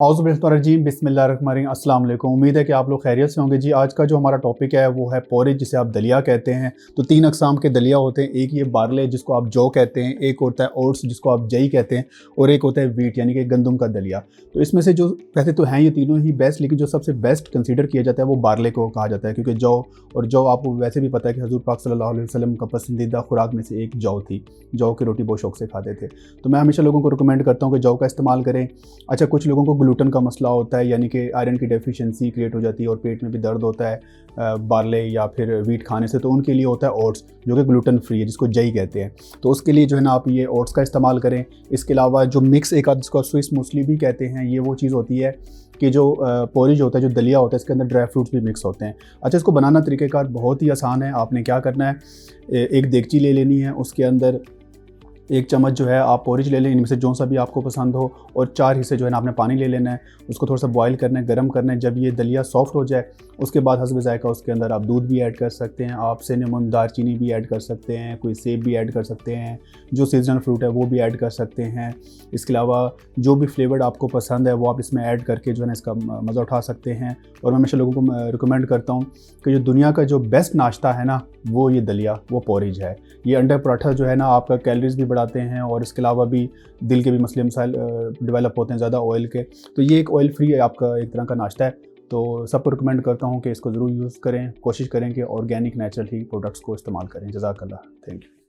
औज़ुबिल्लाहिर्रजीम बिस्मिल्लाहिर्रहमानिर्रहीम अस्सलाम वालेकुम। उम्मीद है कि आप लोग खैरियत से होंगे जी। आज का जो हमारा टॉपिक है वो है पोरेज, जिसे आप दलिया कहते हैं। तो 3 अक़साम के दलिया होते हैं। एक ये बारले जिसको आप जौ कहते हैं, एक होता है ओट्स जिसको आप जई कहते हैं, और एक होता है व्हीट यानी कि गंदम का दलिया। तो इसमें से जो कहते तो हैं ये तीनों ही बेस्ट, लेकिन जो सबसे बेस्ट कंसीडर किया जाता है वो बारले को कहा जाता है, क्योंकि जौ आपको वैसे भी पता है कि हज़ूर पाक सल्लल्लाहु अलैहि वसल्लम का पसंदीदा खुराक में से एक जौ थी। जौ की रोटी बहुत शौक से खाते थे। तो मैं हमेशा लोगों को रिकमेंड करता हूँ कि जौ का इस्तेमाल करें। अच्छा, कुछ लोगों को ग्लूटन का मसला होता है, यानी कि आयरन की डेफिशिएंसी क्रिएट हो जाती है और पेट में भी दर्द होता है बारले या फिर व्हीट खाने से, तो उनके लिए होता है ओट्स जो कि ग्लूटन फ्री है, जिसको जई कहते हैं। तो उसके लिए जो है ना आप ये ओट्स का इस्तेमाल करें। इसके अलावा जो मिक्स एक आध जिसको स्विस मूसली भी कहते हैं, ये वो चीज़ होती है कि जो पोरिज होता है, जो दलिया होता है, इसके अंदर ड्राई फ्रूट्स भी मिक्स होते हैं। अच्छा, इसको बनाना तरीक़ेकार बहुत ही आसान है। आपने क्या करना है, एक देगची ले लेनी है, उसके अंदर 1 चम्मच जो है आप पोरिज ले लें, इनमें से जो सा भी आपको पसंद हो, और 4 हिस्से जो है ना आपने पानी ले लेना है। उसको थोड़ा सा बॉयल करना है, गर्म करना है। जब ये दलिया सॉफ्ट हो जाए उसके बाद हस्ब ज़ायक़ा उसके अंदर आप दूध भी ऐड कर सकते हैं, आप सिनेमन दालचीनी भी ऐड कर सकते हैं, कोई सेब भी ऐड कर सकते हैं, जो सीजनल फ्रूट है वो भी ऐड कर सकते हैं। इसके अलावा जो भी फ्लेवर आपको पसंद है वो आप इसमें ऐड करके जो है ना इसका मज़ा उठा सकते हैं। और मैं हमेशा लोगों को रिकमेंड करता हूँ कि जो दुनिया का जो बेस्ट नाश्ता है ना वो ये दलिया, वो पोरिज है। ये अंडर पराठा जो है ना आपका कैलोरीज़ भी बढ़ाते हैं, और इसके अलावा भी दिल के भी मसले मसाइल डेवलप होते हैं ज़्यादा ऑयल के। तो ये एक ऑयल फ्री है आपका एक तरह का नाश्ता है। तो सबको रिकमेंड करता हूँ कि इसको ज़रूर यूज़ करें, कोशिश करें कि ऑर्गेनिक नेचुरल ही प्रोडक्ट्स को इस्तेमाल करें। जज़ाकल्लाह, थैंक यू।